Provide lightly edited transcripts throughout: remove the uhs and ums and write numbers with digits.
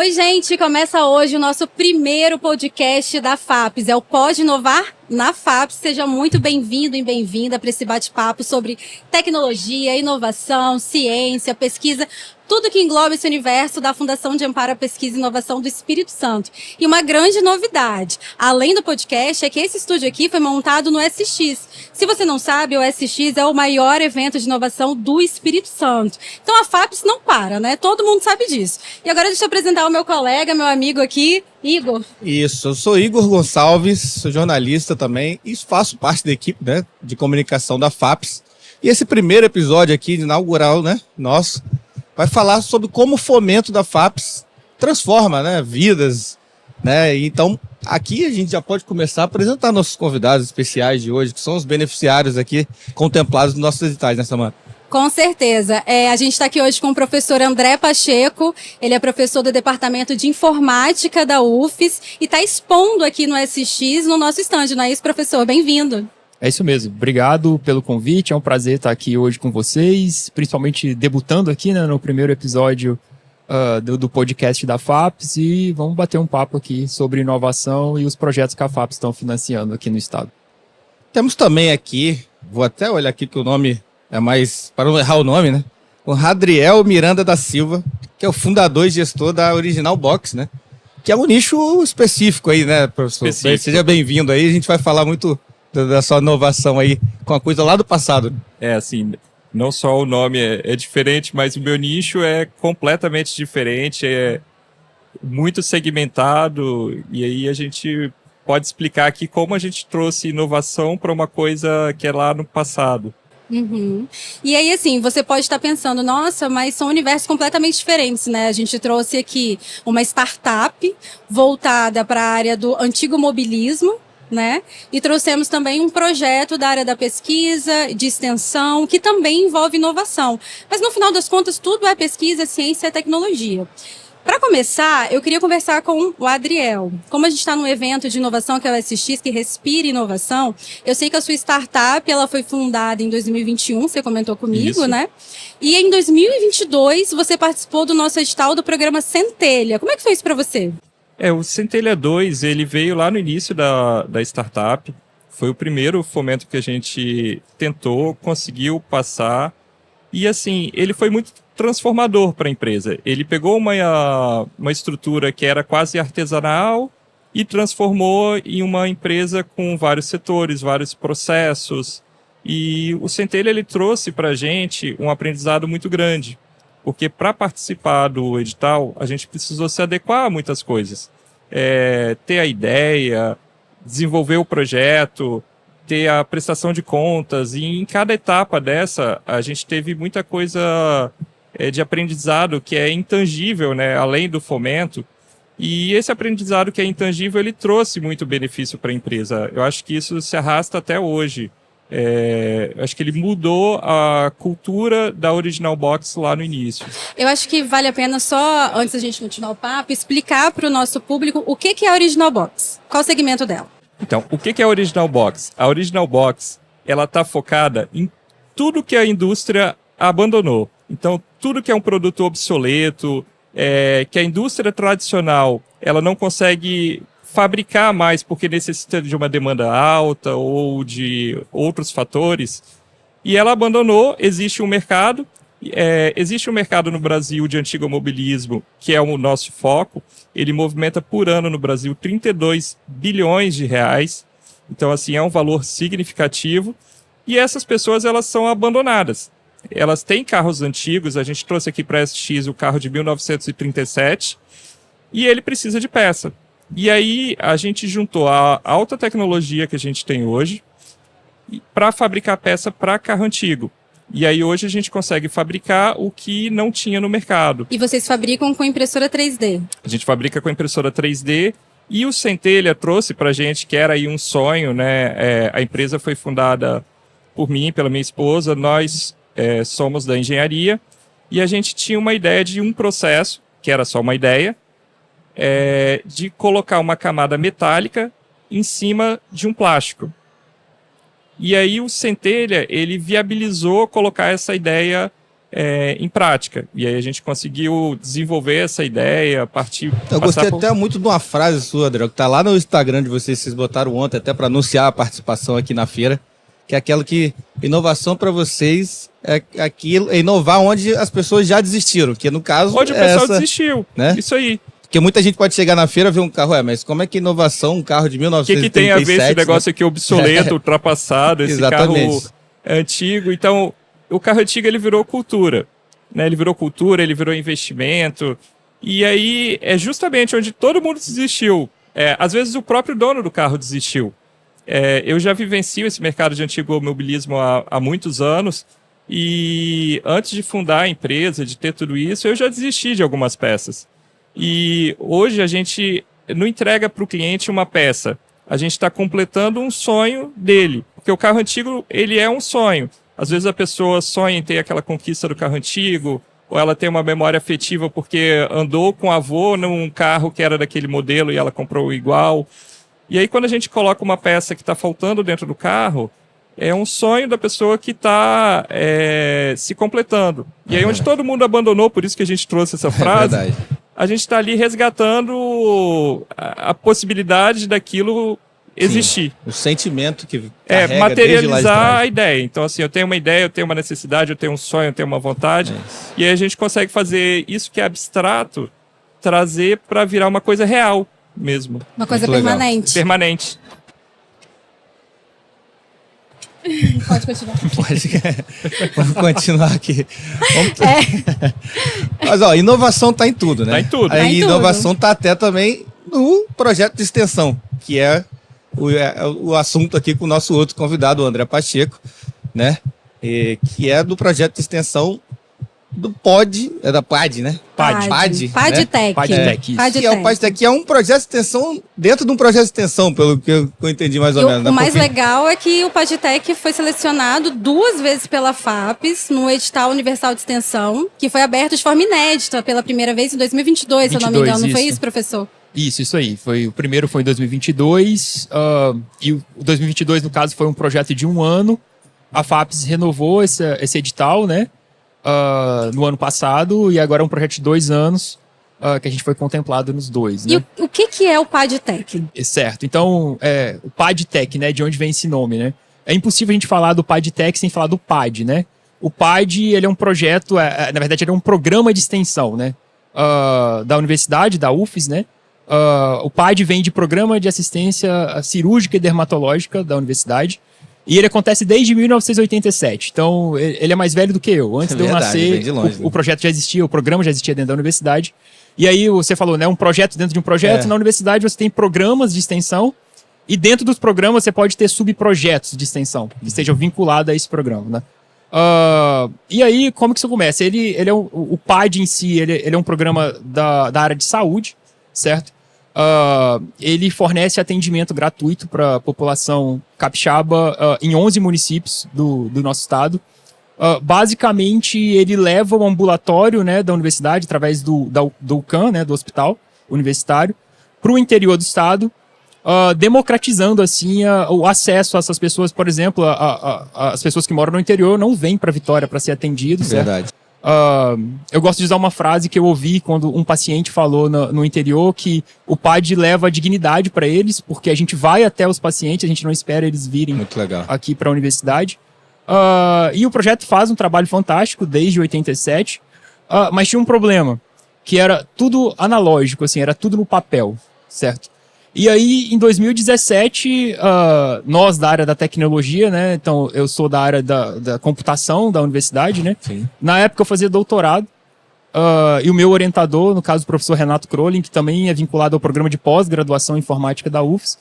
Oi, gente! Começa hoje o nosso primeiro podcast da FAPES. É o Pode Inovar na FAPES. Seja muito bem-vindo e bem-vinda para esse bate-papo sobre tecnologia, inovação, ciência, pesquisa, tudo que engloba esse universo da Fundação de Amparo à Pesquisa e Inovação do Espírito Santo. E uma grande novidade, além do podcast, é que esse estúdio aqui foi montado no SX. Se você não sabe, o SX é o maior evento de inovação do Espírito Santo. Então a FAPES não para, né? Todo mundo sabe disso. E agora deixa eu apresentar o meu colega, meu amigo aqui, Igor. Isso, eu sou Igor Gonçalves, sou jornalista também e faço parte da equipe, né, de comunicação da FAPES. E esse primeiro episódio aqui, inaugural, né, nosso, vai falar sobre como o fomento da FAPES transforma, né, vidas, né? Então, aqui a gente já pode começar a apresentar nossos convidados especiais de hoje, que são os beneficiários aqui contemplados nos nossos editais, né, Samanta? Com certeza. A gente está aqui hoje com o professor André Pacheco. Ele é professor do Departamento de Informática da UFES e está expondo aqui no SX, no nosso estande, não é isso, professor? Bem-vindo. É isso mesmo. Obrigado pelo convite. É um prazer estar aqui hoje com vocês, principalmente debutando aqui, né, no primeiro episódio do podcast da FAPES, e vamos bater um papo aqui sobre inovação e os projetos que a FAPES estão financiando aqui no estado. Temos também aqui, vou até olhar aqui que o nome é mais, para não errar o nome, né? O Radriel Miranda da Silva, que é o fundador e gestor da Original Box, né? Que é um nicho específico aí, né, professor? Seja bem-vindo aí, a gente vai falar muito da sua inovação aí, com a coisa lá do passado. Assim, não só o nome é diferente, mas o meu nicho é completamente diferente, é muito segmentado, e aí a gente pode explicar aqui como a gente trouxe inovação para uma coisa que é lá no passado. Uhum. E aí, assim, você pode estar pensando, nossa, mas são universos completamente diferentes, né? A gente trouxe aqui uma startup voltada para a área do antigo mobilismo, né? E trouxemos também um projeto da área da pesquisa, de extensão, que também envolve inovação. Mas no final das contas, tudo é pesquisa, ciência e tecnologia. Para começar, eu queria conversar com o Adriel. Como a gente está num evento de inovação que é o SX, que respira inovação, eu sei que a sua startup ela foi fundada em 2021, você comentou comigo, Isso. né? E em 2022 você participou do nosso edital do programa Centelha. Como é que foi isso para você? O Centelha 2, ele veio lá no início da startup, foi o primeiro fomento que a gente tentou, conseguiu passar, e assim, ele foi muito transformador para a empresa. Ele pegou uma estrutura que era quase artesanal e transformou em uma empresa com vários setores, vários processos. E o Centelha ele trouxe para a gente um aprendizado muito grande, porque para participar do edital a gente precisou se adequar a muitas coisas. Ter a ideia, desenvolver o projeto, ter a prestação de contas, e em cada etapa dessa a gente teve muita coisa de aprendizado que é intangível, né, além do fomento, e esse aprendizado que é intangível, ele trouxe muito benefício para a empresa. Eu acho que isso se arrasta até hoje. Eu acho que ele mudou a cultura da Original Box lá no início. Eu acho que vale a pena só, antes da gente continuar o papo, explicar para o nosso público o que é a Original Box. Qual o segmento dela? Então, o que é a Original Box? A Original Box, ela está focada em tudo que a indústria abandonou. Então, tudo que é um produto obsoleto, que a indústria tradicional ela não consegue fabricar mais porque necessita de uma demanda alta ou de outros fatores, e ela abandonou. Existe um mercado no Brasil de antigo mobilismo, que é o nosso foco. Ele movimenta por ano no Brasil 32 bilhões de reais. Então, assim, é um valor significativo. E essas pessoas, elas são abandonadas. Elas têm carros antigos, a gente trouxe aqui para a SX o carro de 1937, e ele precisa de peça. E aí a gente juntou a alta tecnologia que a gente tem hoje para fabricar peça para carro antigo. E aí hoje a gente consegue fabricar o que não tinha no mercado. E vocês fabricam com impressora 3D? A gente fabrica com impressora 3D, e o Centelha trouxe para a gente, que era aí um sonho, né? A empresa foi fundada por mim, pela minha esposa, nós somos da engenharia, e a gente tinha uma ideia de um processo, que era só uma ideia, de colocar uma camada metálica em cima de um plástico. E aí o Centelha, ele viabilizou colocar essa ideia em prática. E aí a gente conseguiu desenvolver essa ideia, partir... Eu gostei até muito de uma frase sua, André, que tá lá no Instagram de vocês botaram ontem até para anunciar a participação aqui na feira, que é aquela que inovação para vocês é aquilo, é inovar onde as pessoas já desistiram, que no caso onde o pessoal desistiu, né? Isso aí. Porque muita gente pode chegar na feira e ver um carro, mas como é que inovação, um carro de 1937... O que tem a ver esse negócio aqui obsoleto, ultrapassado, esse Exatamente. carro antigo? Então, o carro antigo ele virou cultura, né? Ele virou investimento, e aí é justamente onde todo mundo desistiu. Às vezes o próprio dono do carro desistiu. Eu já vivencio esse mercado de antigo automobilismo há muitos anos, e antes de fundar a empresa, de ter tudo isso, eu já desisti de algumas peças. E hoje a gente não entrega para o cliente uma peça, a gente está completando um sonho dele, porque o carro antigo ele é um sonho. Às vezes a pessoa sonha em ter aquela conquista do carro antigo, ou ela tem uma memória afetiva porque andou com o avô num carro que era daquele modelo e ela comprou igual. E aí quando a gente coloca uma peça que está faltando dentro do carro, é um sonho da pessoa que está se completando. E aí onde todo mundo abandonou, por isso que a gente trouxe essa frase, a gente está ali resgatando a possibilidade daquilo existir. Sim, o sentimento que carrega materializar a ideia. Então, assim, eu tenho uma ideia, eu tenho uma necessidade, eu tenho um sonho, eu tenho uma vontade. E aí a gente consegue fazer isso que é abstrato, trazer para virar uma coisa real mesmo. Uma coisa Muito legal. permanente. Permanente. Pode continuar. Vamos continuar aqui. Mas, ó, inovação tá em tudo, né? Tá em tudo. A Tá em inovação tá até também no projeto de extensão, que é o assunto aqui com o nosso outro convidado, o André Pacheco, né? Que é do projeto de extensão do PAD, da PAD, né? PADTEC. Que é o PADTEC, que é um projeto de extensão dentro de um projeto de extensão, pelo que eu entendi mais ou menos. O mais legal é que o PADTEC foi selecionado 2 vezes pela FAPES no edital universal de extensão, que foi aberto de forma inédita pela primeira vez em 2022, se eu não me engano. Não foi isso, professor? Isso aí. O primeiro foi em 2022, e o 2022, no caso, foi um projeto de 1 ano. A FAPES renovou esse edital, né? No ano passado, e agora é um projeto de 2 anos que a gente foi contemplado nos 2, né? E o que é o PADTEC? Certo. Então, o PADTEC, né? De onde vem esse nome, né? É impossível a gente falar do PADTEC sem falar do PAD, né? O PAD, ele é um projeto, na verdade, ele é um programa de extensão, né? Da universidade, da UFES, né? O PAD vem de Programa de Assistência Cirúrgica e Dermatológica da universidade. E ele acontece desde 1987. Então, ele é mais velho do que eu. Antes de eu nascer, o projeto já existia, o programa já existia dentro da universidade. E aí, você falou, né? Um projeto dentro de um projeto. Na universidade, você tem programas de extensão. E dentro dos programas, você pode ter subprojetos de extensão, que estejam vinculados a esse programa, né? E aí, como que isso começa? Ele é o PAD em si, ele é um programa da área de saúde, certo? Ele fornece atendimento gratuito para a população capixaba em 11 municípios do nosso estado. Basicamente, ele leva o ambulatório, né, da universidade, através do UCAM, né, do hospital universitário, para o interior do estado, democratizando assim o acesso a essas pessoas. Por exemplo, as pessoas que moram no interior não vêm para Vitória para ser atendidos. Verdade. Eu gosto de usar uma frase que eu ouvi quando um paciente falou no interior, que o PAD leva a dignidade para eles, porque a gente vai até os pacientes, a gente não espera eles virem aqui para a universidade. E o projeto faz um trabalho fantástico desde 87, mas tinha um problema, que era tudo analógico, assim, era tudo no papel, certo? E aí, em 2017, nós da área da tecnologia, né? Então, eu sou da área da computação da universidade, né? Sim. Na época, eu fazia doutorado. E o meu orientador, no caso, o professor Renato Kroling, que também é vinculado ao programa de pós-graduação em informática da UFES,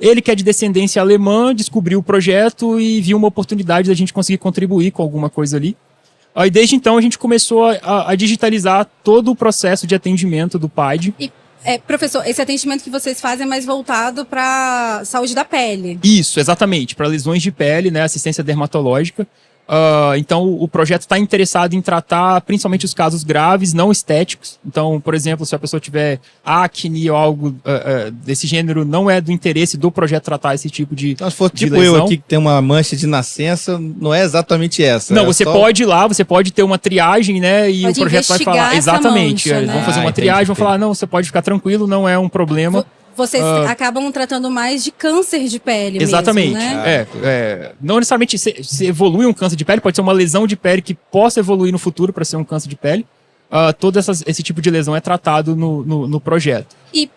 ele, que é de descendência alemã, descobriu o projeto e viu uma oportunidade da gente conseguir contribuir com alguma coisa ali. E desde então, a gente começou a digitalizar todo o processo de atendimento do PAD. Professor, esse atendimento que vocês fazem é mais voltado para saúde da pele. Isso, exatamente, para lesões de pele, né, assistência dermatológica. Então, o projeto está interessado em tratar principalmente os casos graves, não estéticos. Então, por exemplo, se a pessoa tiver acne ou algo desse gênero, não é do interesse do projeto tratar esse tipo de Então, se for tipo lesão. eu aqui que tem uma mancha de nascença, não é exatamente essa. Não, você pode ir lá, você pode ter uma triagem, né? E pode o projeto vai falar. essa Exatamente. mancha, Eles né? vão fazer uma triagem, vão falar, não, você pode ficar tranquilo, não é um problema. Vocês acabam tratando mais de câncer de pele Exatamente. mesmo, né? Não necessariamente se evolui um câncer de pele, pode ser uma lesão de pele que possa evoluir no futuro para ser um câncer de pele. Todo esse tipo de lesão é tratado no projeto. E,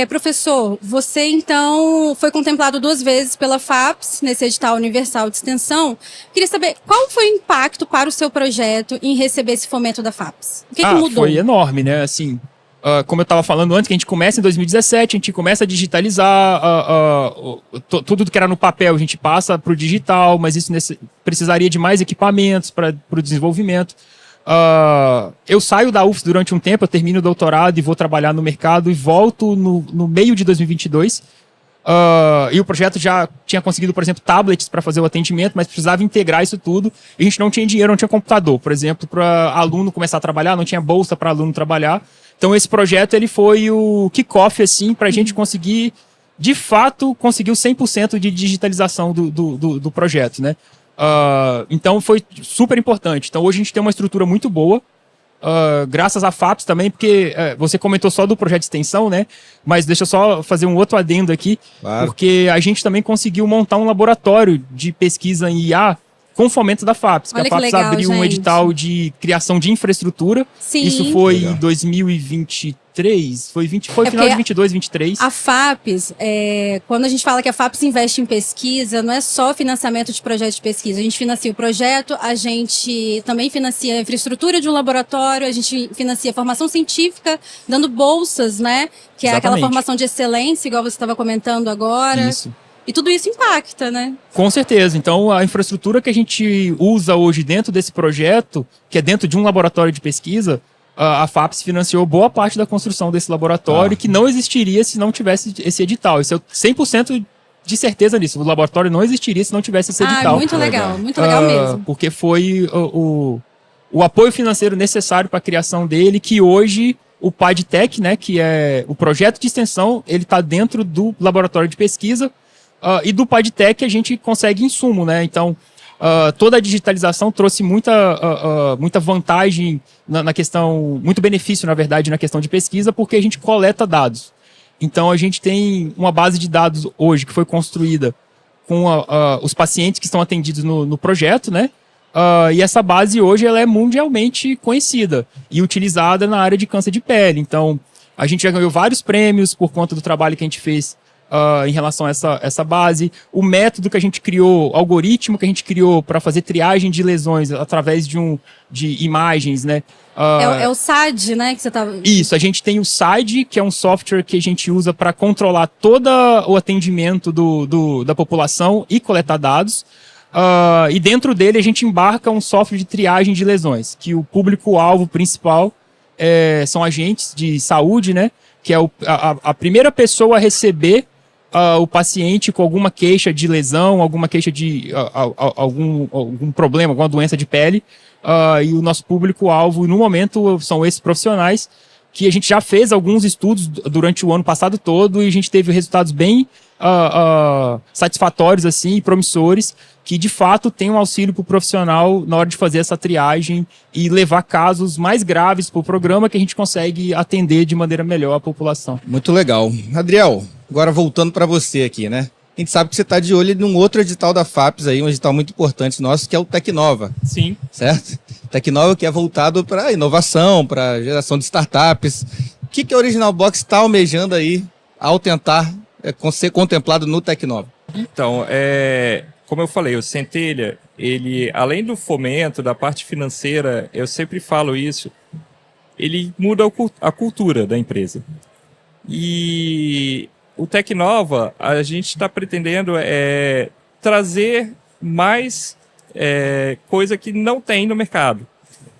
professor, você então foi contemplado 2 vezes pela FAPES, nesse edital universal de extensão. Queria saber qual foi o impacto para o seu projeto em receber esse fomento da FAPES? O que mudou? Foi enorme, né? Assim, como eu estava falando antes, que a gente começa em 2017, a gente começa a digitalizar tudo que era no papel, a gente passa para o digital, mas isso precisaria de mais equipamentos para o desenvolvimento. Eu saio da UFS durante um tempo, eu termino o doutorado e vou trabalhar no mercado e volto no meio de 2022. E o projeto já tinha conseguido, por exemplo, tablets para fazer o atendimento, mas precisava integrar isso tudo. E a gente não tinha dinheiro, não tinha computador, por exemplo, para aluno começar a trabalhar, não tinha bolsa para aluno trabalhar. Então esse projeto ele foi o kickoff assim, para a gente conseguir, de fato, conseguir o 100% de digitalização do projeto, né? Então foi super importante. Então hoje a gente tem uma estrutura muito boa, graças à FAPES também, porque você comentou só do projeto de extensão, né? Mas deixa eu só fazer um outro adendo aqui, Claro. porque a gente também conseguiu montar um laboratório de pesquisa em IA com fomento da FAPES. Olha que a que FAPES legal, abriu um gente. edital de criação de infraestrutura. Sim. Isso foi Legal. em 2023, foi final porque de 22, 23. A FAPES, quando a gente fala que a FAPES investe em pesquisa, não é só financiamento de projeto de pesquisa. A gente financia o projeto, a gente também financia a infraestrutura de um laboratório, a gente financia a formação científica, dando bolsas, né? Que é aquela Exatamente. formação de excelência, igual você estava comentando agora. Isso. E tudo isso impacta, né? Com certeza. Então, a infraestrutura que a gente usa hoje dentro desse projeto, que é dentro de um laboratório de pesquisa, a FAPES financiou boa parte da construção desse laboratório, que não existiria se não tivesse esse edital. Isso é 100% de certeza nisso. O laboratório não existiria se não tivesse esse edital. Muito legal mesmo. Porque foi o apoio financeiro necessário para a criação dele, que hoje o PadTech, né, que é o projeto de extensão, ele está dentro do laboratório de pesquisa. E do PadTech a gente consegue insumo, né? Então, toda a digitalização trouxe muita vantagem na questão, muito benefício, na verdade, na questão de pesquisa, porque a gente coleta dados. Então, a gente tem uma base de dados hoje que foi construída com os pacientes que estão atendidos no projeto, né? E essa base hoje ela é mundialmente conhecida e utilizada na área de câncer de pele. Então, a gente já ganhou vários prêmios por conta do trabalho que a gente fez em relação a essa base. O método que a gente criou, o algoritmo que a gente criou para fazer triagem de lesões através de imagens, né? É o SAD, né? Que você tá... Isso, a gente tem o SAD, que é um software que a gente usa para controlar todo o atendimento da população e coletar dados. E dentro dele a gente embarca um software de triagem de lesões, que o público-alvo principal são agentes de saúde, né? Que é a primeira pessoa a receber o paciente com alguma queixa de lesão, alguma queixa de algum problema, alguma doença de pele. E o nosso público-alvo, no momento, são esses profissionais, que a gente já fez alguns estudos durante o ano passado todo e a gente teve resultados bem satisfatórios assim, e promissores, que de fato tem um auxílio para o profissional na hora de fazer essa triagem e levar casos mais graves para o programa, que a gente consegue atender de maneira melhor a população. Muito legal. Adriel, agora voltando para você aqui, né? A gente sabe que você está de olho num outro edital da FAPES aí, um edital muito importante nosso, que é o Tecnova. Sim. Certo? Tecnova que é voltado para inovação, para geração de startups. O que a Original Box está almejando aí ao tentar ser contemplado no Tecnova? Então, como eu falei, o Centelha, ele, além do fomento, da parte financeira, eu sempre falo isso, ele muda a cultura da empresa. E o Tecnova, a gente está pretendendo trazer mais coisa que não tem no mercado.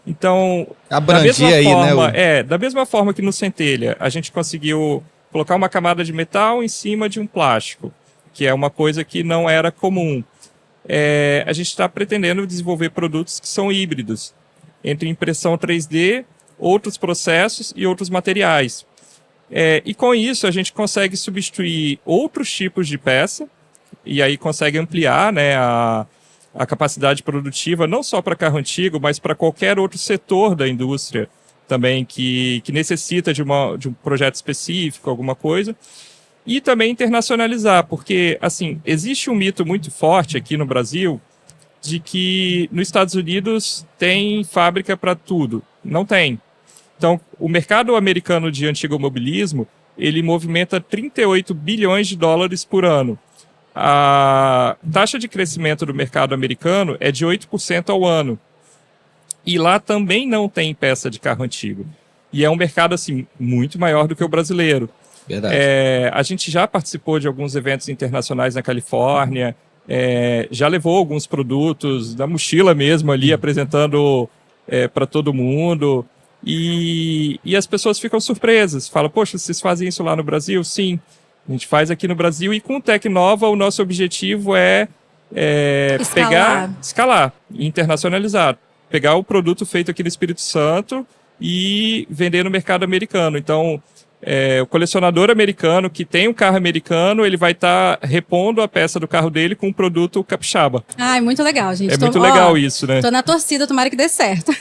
Então, Abranger aí, forma, né? Da mesma forma que no Centelha, a gente conseguiu colocar uma camada de metal em cima de um plástico, que é uma coisa que não era comum. a gente está pretendendo desenvolver produtos que são híbridos, entre impressão 3D, outros processos e outros materiais. E com isso a gente consegue substituir outros tipos de peça, e aí consegue ampliar, né, a capacidade produtiva, não só para carro antigo, mas para qualquer outro setor da indústria também que necessita de um projeto específico, alguma coisa. E também internacionalizar, porque assim, existe um mito muito forte aqui no Brasil de que nos Estados Unidos tem fábrica para tudo. Não tem. Então, o mercado americano de antigo automobilismo, ele movimenta 38 bilhões de dólares por ano. A taxa de crescimento do mercado americano é de 8% ao ano. E lá também não tem peça de carro antigo. E é um mercado assim muito maior do que o brasileiro. Verdade. A gente já participou de alguns eventos internacionais na Califórnia, já levou alguns produtos da mochila mesmo ali, apresentando para todo mundo. E as pessoas ficam surpresas. Falam, poxa, vocês fazem isso lá no Brasil? Sim. A gente faz aqui no Brasil e com o Tecnova o nosso objetivo é escalar, internacionalizar. Pegar o produto feito aqui no Espírito Santo e vender no mercado americano. Então, o colecionador americano que tem um carro americano, ele vai estar repondo a peça do carro dele com um produto capixaba. Ai, muito legal, gente. Muito legal isso, né? Tô na torcida, tomara que dê certo.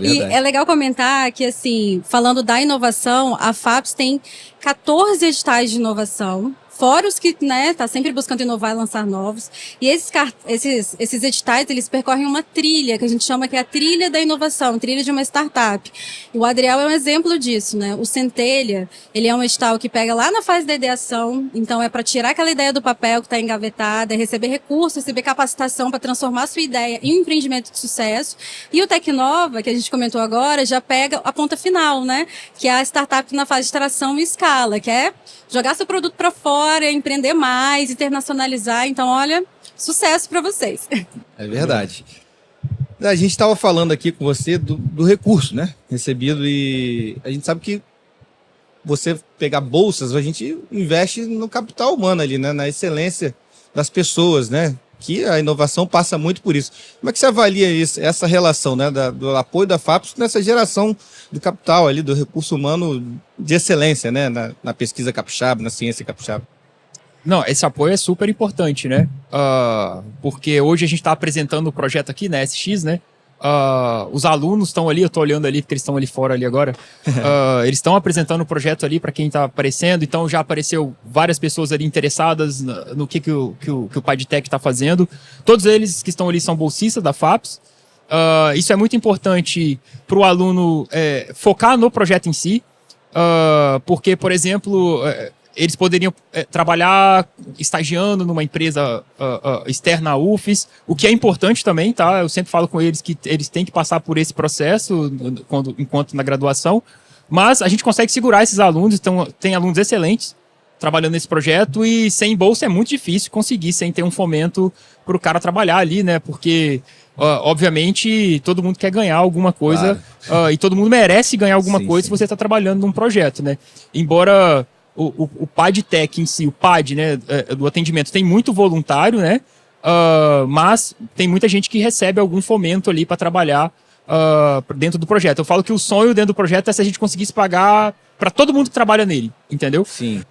E é legal comentar que, assim, falando da inovação, a FAPS tem 14 editais de inovação, fora os que, né, tá sempre buscando inovar e lançar novos. E esses editais, eles percorrem uma trilha, que a gente chama que é a trilha da inovação, trilha de uma startup. O Adriel é um exemplo disso, né? O Centelha, ele é um edital que pega lá na fase da ideação, então é para tirar aquela ideia do papel que está engavetada, receber recursos, receber capacitação para transformar a sua ideia em um empreendimento de sucesso. E o Tecnova, que a gente comentou agora, já pega a ponta final, né? Que é a startup na fase de tração e escala, que é jogar seu produto para fora, empreender mais, internacionalizar. Então, olha, sucesso para vocês. É verdade. A gente estava falando aqui com você do recurso, né? Recebido, e a gente sabe que você pegar bolsas, a gente investe no capital humano ali, né? Na excelência das pessoas, né? Que a inovação passa muito por isso. Como é que você avalia isso, essa relação, né? Do apoio da FAPS nessa geração do capital ali, do recurso humano de excelência, né? Na pesquisa capixaba, na ciência capixaba? Não, esse apoio é super importante, né? Porque hoje a gente está apresentando o projeto aqui na SX, né? Os alunos estão ali, eu estou olhando ali, porque eles estão ali fora ali agora. Eles estão apresentando o projeto ali para quem está aparecendo, então já apareceu várias pessoas ali interessadas no que o PadTech está fazendo. Todos eles que estão ali são bolsistas da FAPS. Isso é muito importante para o aluno focar no projeto em si, porque, por exemplo, eles poderiam trabalhar estagiando numa empresa externa à UFES, o que é importante também, tá? Eu sempre falo com eles que eles têm que passar por esse processo enquanto na graduação, mas a gente consegue segurar esses alunos, então tem alunos excelentes trabalhando nesse projeto, e sem bolsa é muito difícil conseguir, sem ter um fomento para o cara trabalhar ali, né? Porque, obviamente, todo mundo quer ganhar alguma coisa, claro. E todo mundo merece ganhar alguma coisa se você está trabalhando num projeto, né? Embora o PadTech em si, o PAD, né, do atendimento, tem muito voluntário, né? Mas tem muita gente que recebe algum fomento ali para trabalhar dentro do projeto. Eu falo que o sonho dentro do projeto é se a gente conseguisse pagar para todo mundo que trabalha nele, entendeu? Sim.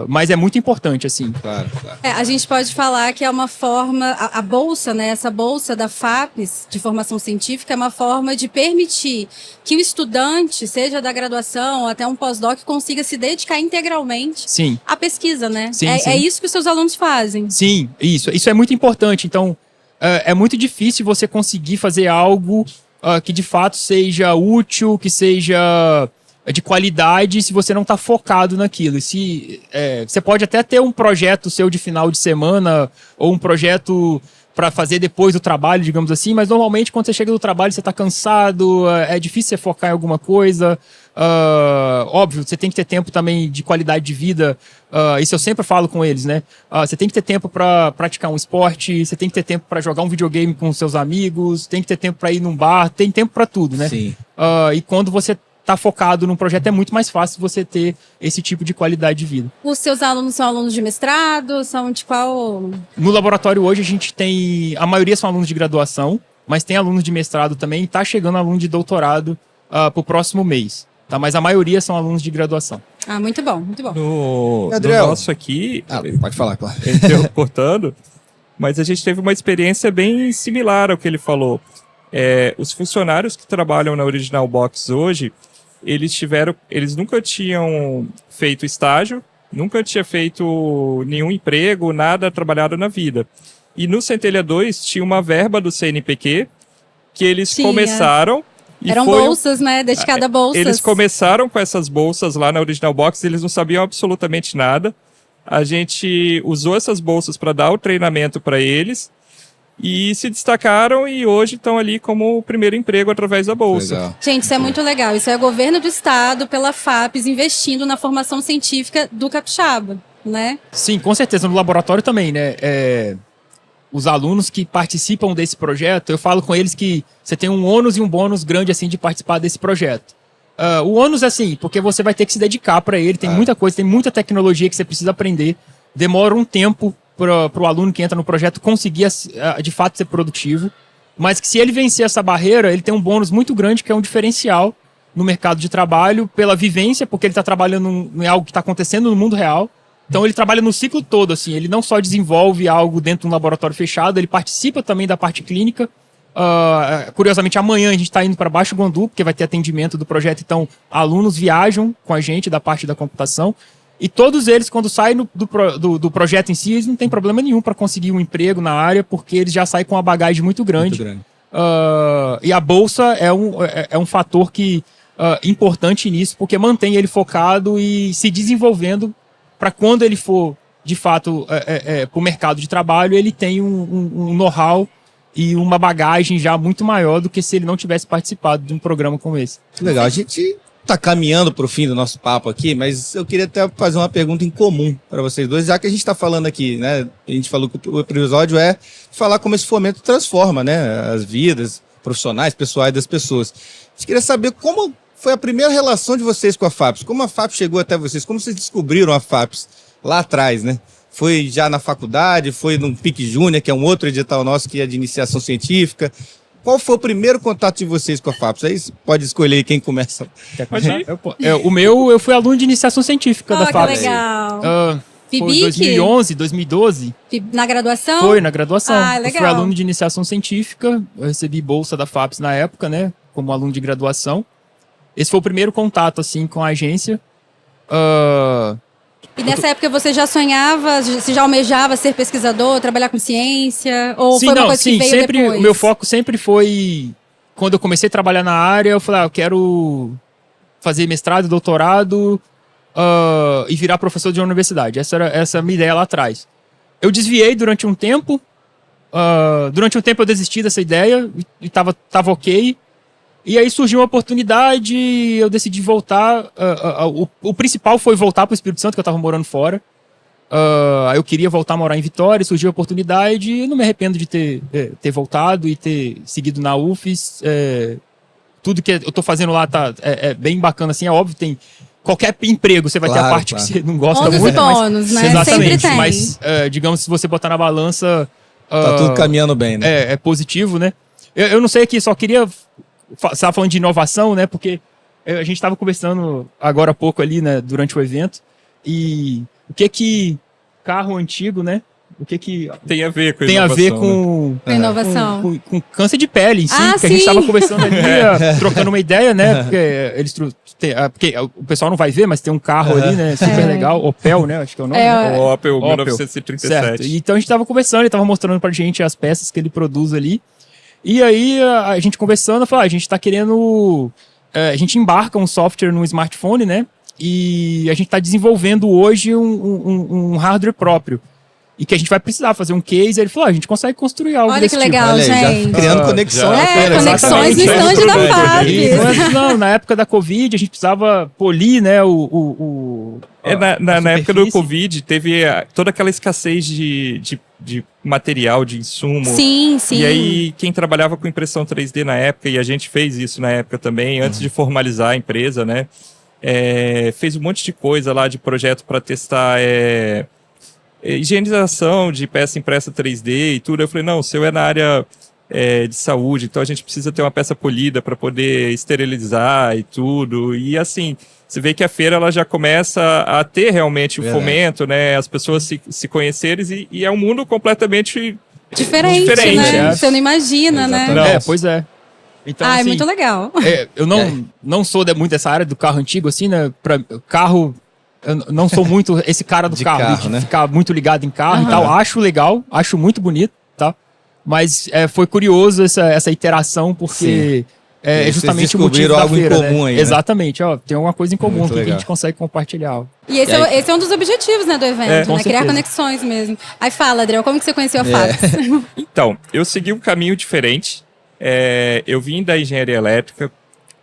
Mas é muito importante, assim. Claro, claro. A gente pode falar que é uma forma, a bolsa, né, essa bolsa da FAPS, de formação científica, é uma forma de permitir que o estudante, seja da graduação ou até um pós-doc, consiga se dedicar integralmente à pesquisa, né? Sim, é isso que os seus alunos fazem. Sim, isso é muito importante. Então, é muito difícil você conseguir fazer algo que de fato seja útil, que seja de qualidade, se você não está focado naquilo. Você pode até ter um projeto seu de final de semana ou um projeto para fazer depois do trabalho, digamos assim, mas normalmente quando você chega do trabalho você está cansado, é difícil você focar em alguma coisa. Óbvio, você tem que ter tempo também de qualidade de vida, isso eu sempre falo com eles, né? Você tem que ter tempo para praticar um esporte, você tem que ter tempo para jogar um videogame com seus amigos, tem que ter tempo para ir num bar, tem tempo para tudo, né? Sim. E quando você tá focado num projeto, é muito mais fácil você ter esse tipo de qualidade de vida. Os seus alunos são alunos de mestrado? São de qual? No laboratório hoje a gente tem, a maioria são alunos de graduação, mas tem alunos de mestrado também, e tá chegando aluno de doutorado pro próximo mês. Tá? Mas a maioria são alunos de graduação. Ah, muito bom, muito bom. No Adriel. nosso aqui, Pode falar, claro. eu cortando, mas a gente teve uma experiência bem similar ao que ele falou. Os funcionários que trabalham na Original Box hoje, eles nunca tinham feito estágio, nunca tinha feito nenhum emprego, nada trabalhado na vida. E no Centelha 2 tinha uma verba do CNPq que eles começaram. E eram bolsas, né? Dedicada a bolsas. Eles começaram com essas bolsas lá na Original Box, eles não sabiam absolutamente nada. A gente usou essas bolsas para dar o treinamento para eles e se destacaram e hoje estão ali como o primeiro emprego através da bolsa. Legal. Gente, isso é muito legal. Isso é o governo do estado, pela FAPES, investindo na formação científica do capixaba, né? Sim, com certeza. No laboratório também, né? Os alunos que participam desse projeto, eu falo com eles que você tem um ônus e um bônus grande, assim, de participar desse projeto. O ônus, assim, porque você vai ter que se dedicar para ele, tem muita coisa, tem muita tecnologia que você precisa aprender, demora um tempo para o aluno que entra no projeto conseguir, de fato, ser produtivo, mas que se ele vencer essa barreira, ele tem um bônus muito grande, que é um diferencial no mercado de trabalho, pela vivência, porque ele está trabalhando em algo que está acontecendo no mundo real. Então ele trabalha no ciclo todo, assim, ele não só desenvolve algo dentro de um laboratório fechado, ele participa também da parte clínica. Curiosamente, amanhã a gente está indo para Baixo Guandu, porque vai ter atendimento do projeto, então alunos viajam com a gente da parte da computação, e todos eles, quando saem do projeto em si, eles não têm problema nenhum para conseguir um emprego na área, porque eles já saem com uma bagagem muito grande. E a bolsa é um fator importante nisso, porque mantém ele focado e se desenvolvendo para quando ele for, de fato, para o mercado de trabalho, ele tem um know-how e uma bagagem já muito maior do que se ele não tivesse participado de um programa como esse. Legal, a gente está caminhando para o fim do nosso papo aqui, mas eu queria até fazer uma pergunta em comum para vocês dois, já que a gente está falando aqui, né? A gente falou que o episódio é falar como esse fomento transforma, né? As vidas profissionais, pessoais das pessoas. A gente queria saber como foi a primeira relação de vocês com a FAPES, como a FAPES chegou até vocês, como vocês descobriram a FAPES lá atrás, né? Foi já na faculdade, foi no PIC Júnior, que é um outro edital nosso que é de iniciação científica. Qual foi o primeiro contato de vocês com a FAPES? Aí você pode escolher quem começa. Pode ir. Eu fui aluno de iniciação científica da FAPES. Que legal. Foi 2011, 2012. Na graduação? Foi, na graduação. Ah, legal. Eu fui aluno de iniciação científica, eu recebi bolsa da FAPES na época, né? Como aluno de graduação. Esse foi o primeiro contato, assim, com a agência. E nessa época você já sonhava, você já almejava ser pesquisador, trabalhar com ciência? Ou foi uma coisa que veio sempre, depois? o meu foco sempre foi, quando eu comecei a trabalhar na área, eu falei, eu quero fazer mestrado, doutorado e virar professor de uma universidade. Essa era a minha ideia lá atrás. Eu desviei durante um tempo. Durante um tempo eu desisti dessa ideia e tava ok. E aí surgiu uma oportunidade, eu decidi voltar. O principal foi voltar para o Espírito Santo, que eu estava morando fora. Eu queria voltar a morar em Vitória, surgiu a oportunidade e não me arrependo de ter voltado e ter seguido na UFES. Tudo que eu estou fazendo lá é bem bacana, assim, é óbvio, tem qualquer emprego, você vai ter a parte que você não gosta ônus muito. E bônus, né? Exatamente, Sempre tem. mas digamos, se você botar na balança... Tá tudo caminhando bem, né? É positivo, né? Eu não sei aqui, só queria... Você estava falando de inovação, né? Porque a gente estava conversando agora há pouco ali, né? Durante o evento. E o que carro antigo, né? O que tem a ver com tem a ver inovação, com, Com inovação. com câncer de pele em si, Ah, que a gente sim. estava conversando ali, trocando uma ideia, né? Porque o pessoal não vai ver, mas tem um carro ali, né? Super legal, Opel, né? Acho que é o nome. né? O Opel Opel. 1937. Certo. Então a gente estava conversando, ele estava mostrando pra gente as peças que ele produz ali. E aí a gente conversando, eu falei, a gente está querendo... a gente embarca um software no smartphone, né? E a gente está desenvolvendo hoje um hardware próprio. e que a gente vai precisar fazer um case. Ele falou, a gente consegue construir algo Olha desse que tipo. legal, Olha aí, já gente. criando conexão na feira. Conexões no exatamente. stand da E FAPS. não, na época da Covid, a gente precisava polir, né, Na época do superfície. Covid, teve toda aquela escassez de material, de insumo. Sim, sim. E aí, quem trabalhava com impressão 3D na época, e a gente fez isso na época também, antes de formalizar a empresa, né? Fez um monte de coisa lá de projeto para testar higienização de peça impressa 3D e tudo. Eu falei, não, o seu é na área de saúde, então a gente precisa ter uma peça polida para poder esterilizar e tudo. E assim, você vê que a feira ela já começa a ter realmente o Verdade. fomento, né? As pessoas se conhecerem e é um mundo completamente Diferente, diferente, né? é. Você não imagina, né? Exatamente. Pois é. Então, Ah, é assim, muito legal. eu não sou muito dessa área do carro antigo, assim, né? Pra carro, eu não sou muito esse cara do De carro, carro, de né? ficar muito ligado em carro Aham. e tal. Acho legal, acho muito bonito, tá? Mas foi curioso essa iteração, porque E aí é vocês justamente o motivo descobriram da algo em feira, comum né? aí, né? Exatamente, ó, tem uma coisa em comum Muito aqui que a legal. gente consegue compartilhar. E esse, esse é um dos objetivos, né, do evento, com né? Criar certeza. conexões mesmo. Aí fala, Adriel, como que você conheceu a É. FAPS? Então, eu segui um caminho diferente. Eu vim da engenharia elétrica,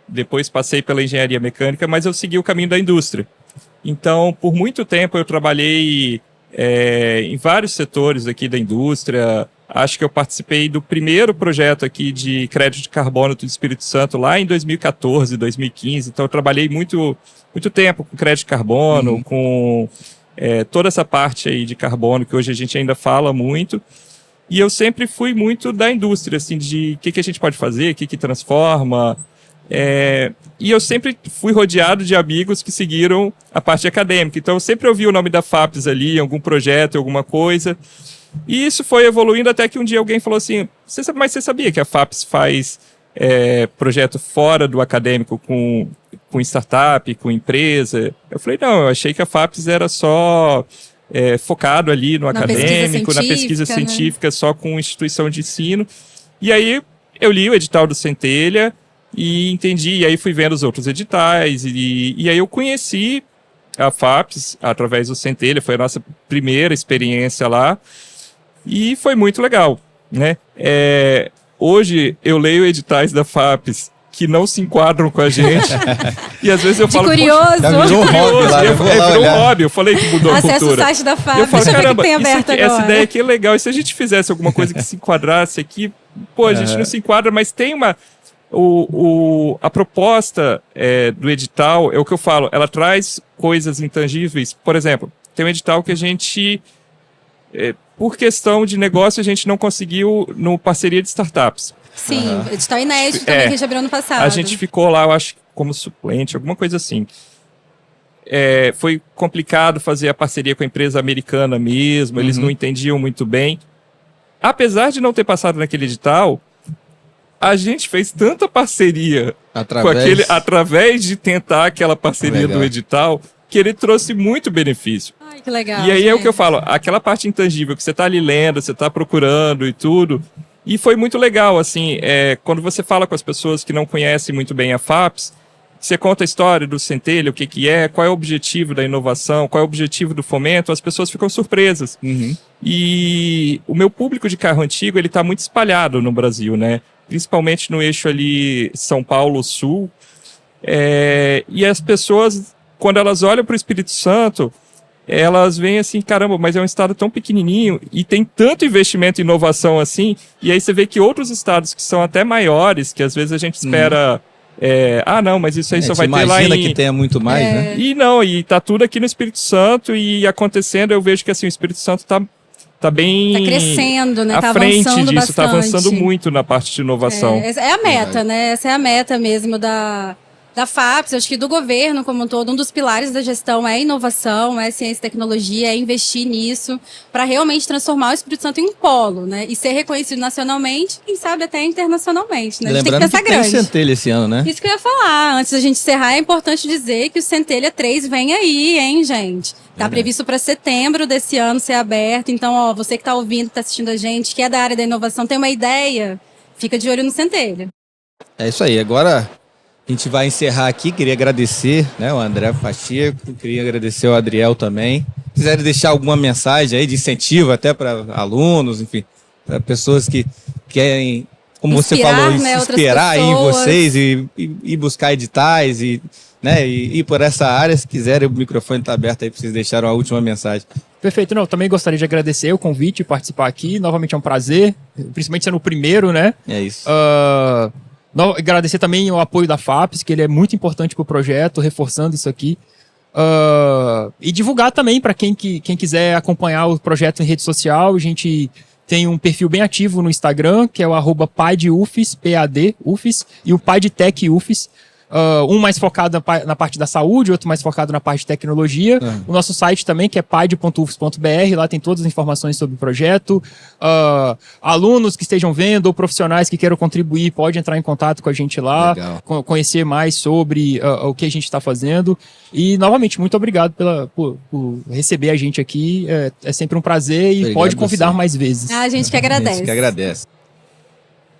depois passei pela engenharia mecânica, mas eu segui o caminho da indústria. Então, por muito tempo eu trabalhei em vários setores aqui da indústria. Acho que eu participei do primeiro projeto aqui de crédito de carbono do Espírito Santo lá em 2014, 2015. Então, eu trabalhei muito tempo com crédito de carbono, com toda essa parte aí de carbono que hoje a gente ainda fala muito. E eu sempre fui muito da indústria, assim, de o que a gente pode fazer, o que transforma. E eu sempre fui rodeado de amigos que seguiram a parte acadêmica. Então, eu sempre ouvi o nome da FAPS ali, em algum projeto, alguma coisa. E isso foi evoluindo até que um dia alguém falou assim, mas você sabia que a FAPS faz projeto fora do acadêmico com startup, com empresa? Eu falei, não, eu achei que a FAPS era só focado ali no acadêmico, na pesquisa científica, só com instituição de ensino. E aí eu li o edital do Centelha e entendi, e aí fui vendo os outros editais, e aí eu conheci a FAPS através do Centelha, foi a nossa primeira experiência lá, e foi muito legal, né? Hoje eu leio editais da FAPS que não se enquadram com a gente, e às vezes eu falo... curioso. Já virou um hobby lá, eu vou lá virou um olhar. hobby, eu falei que mudou a Acesse o cultura. site da E eu FAPS, falo, deixa eu ver o que caramba, tem isso aberto aqui, agora. essa ideia aqui é legal, e se a gente fizesse alguma coisa que se enquadrasse aqui, pô, a gente não se enquadra, mas tem uma... A proposta do edital, é o que eu falo, ela traz coisas intangíveis. Por exemplo, tem um edital que a gente, por questão de negócio, a gente não conseguiu no parceria de startups. Sim, edital inédito também que a gente abriu no passado. A gente ficou lá, eu acho, como suplente, alguma coisa assim. Foi complicado fazer a parceria com a empresa americana mesmo, eles não entendiam muito bem. Apesar de não ter passado naquele edital, a gente fez tanta parceria através de tentar aquela parceria Legal. do edital, que ele trouxe muito benefício. Ai, que legal. E aí é o que eu gente. falo, aquela parte intangível que você está ali lendo, você está procurando e tudo. E foi muito legal, assim, quando você fala com as pessoas que não conhecem muito bem a FAPS, você conta a história do Centelha, o que é, qual é o objetivo da inovação, qual é o objetivo do fomento, as pessoas ficam surpresas. E o meu público de carro antigo, ele está muito espalhado no Brasil, né? Principalmente no eixo ali São Paulo-Sul. E as pessoas, quando elas olham para o Espírito Santo, elas veem assim, caramba, mas é um estado tão pequenininho e tem tanto investimento em inovação assim, e aí você vê que outros estados que são até maiores, que às vezes a gente espera, não, mas isso aí só vai ter lá imagina em... que tenha muito mais, né? E não, e tá tudo aqui no Espírito Santo e acontecendo, eu vejo que assim, o Espírito Santo tá bem... Tá crescendo, né? À tá frente avançando disso, tá bastante. avançando muito na parte de inovação. Essa é a meta, né? Essa é a meta mesmo da FAPS, acho que do governo como um todo. Um dos pilares da gestão é inovação, é ciência e tecnologia, é investir nisso para realmente transformar o Espírito Santo em um polo, né? E ser reconhecido nacionalmente, quem sabe até internacionalmente, né? A gente tem que Lembrando pensar que tem grande. Centelha esse ano, né? Isso que eu ia falar. Antes da gente encerrar, é importante dizer que o Centelha 3 vem aí, hein, gente? Tá previsto para setembro desse ano ser aberto. Então, ó, você que tá ouvindo, tá assistindo a gente, que é da área da inovação, tem uma ideia, fica de olho no Centelha. É isso aí. Agora A gente vai encerrar aqui, queria agradecer, né, o André Pacheco, queria agradecer o Adriel também. Se quiserem deixar alguma mensagem aí de incentivo até para alunos, enfim, para pessoas que querem, como você falou, né, inspirar aí em vocês e buscar editais e, né, e ir por essa área, se quiserem, o microfone está aberto aí para vocês deixarem a última mensagem. Perfeito, não, também gostaria de agradecer o convite e participar aqui, novamente é um prazer, principalmente sendo o primeiro, né? É isso. Agradecer também o apoio da FAPES, que ele é muito importante para o projeto, reforçando isso aqui. E divulgar também para quem quiser acompanhar o projeto em rede social. A gente tem um perfil bem ativo no Instagram, que é o @PADUFES, PAD, UFES, e o PADTech UFES. Um mais focado na parte da saúde, outro mais focado na parte de tecnologia. O nosso site também, que é pad.ufes.br, lá tem todas as informações sobre o projeto. Alunos que estejam vendo ou profissionais que queiram contribuir, pode entrar em contato com a gente lá, conhecer mais sobre o que a gente está fazendo. E, novamente, muito obrigado por receber a gente aqui. É sempre um prazer e Obrigado pode convidar mais vezes. A gente que agradece. A gente que agradece.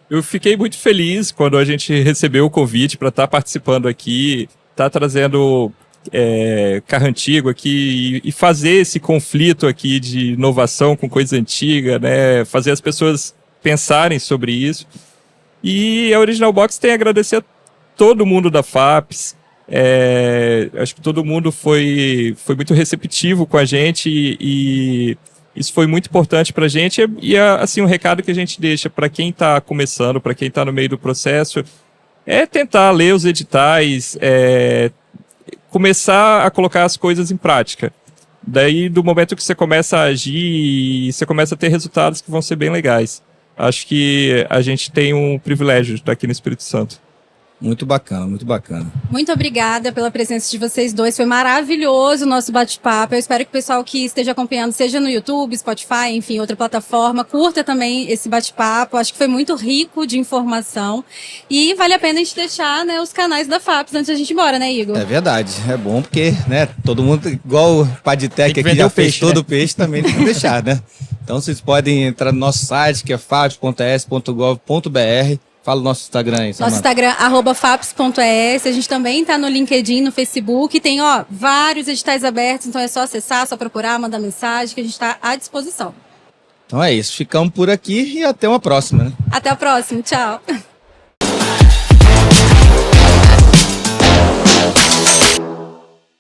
Eu fiquei muito feliz quando a gente recebeu o convite para estar participando aqui, estar trazendo carro antigo aqui e fazer esse conflito aqui de inovação com coisa antiga, né? Fazer as pessoas pensarem sobre isso. E a Original Box tem a agradecer a todo mundo da FAPES. Acho que todo mundo foi muito receptivo com a gente e isso foi muito importante para a gente e assim, um recado que a gente deixa para quem está começando, para quem está no meio do processo, é tentar ler os editais, começar a colocar as coisas em prática. Daí, do momento que você começa a agir, você começa a ter resultados que vão ser bem legais. Acho que a gente tem um privilégio de estar aqui no Espírito Santo. Muito bacana, muito bacana. Muito obrigada pela presença de vocês dois. Foi maravilhoso o nosso bate-papo. Eu espero que o pessoal que esteja acompanhando, seja no YouTube, Spotify, enfim, outra plataforma, curta também esse bate-papo. Acho que foi muito rico de informação. E vale a pena a gente deixar, né, os canais da FAPES antes da gente ir embora, né, Igor? É verdade. É bom porque, né, todo mundo, igual o Padtech aqui já fez todo o peixe, também tem que deixar, né? Então vocês podem entrar no nosso site, que é fapes.es.gov.br. Fala o nosso Instagram aí, Samanta. Nosso Instagram, @fapes.es. A gente também está no LinkedIn, no Facebook. Tem, vários editais abertos, então é só acessar, só procurar, mandar mensagem, que a gente está à disposição. Então é isso. Ficamos por aqui e até uma próxima, né? Até a próxima. Tchau.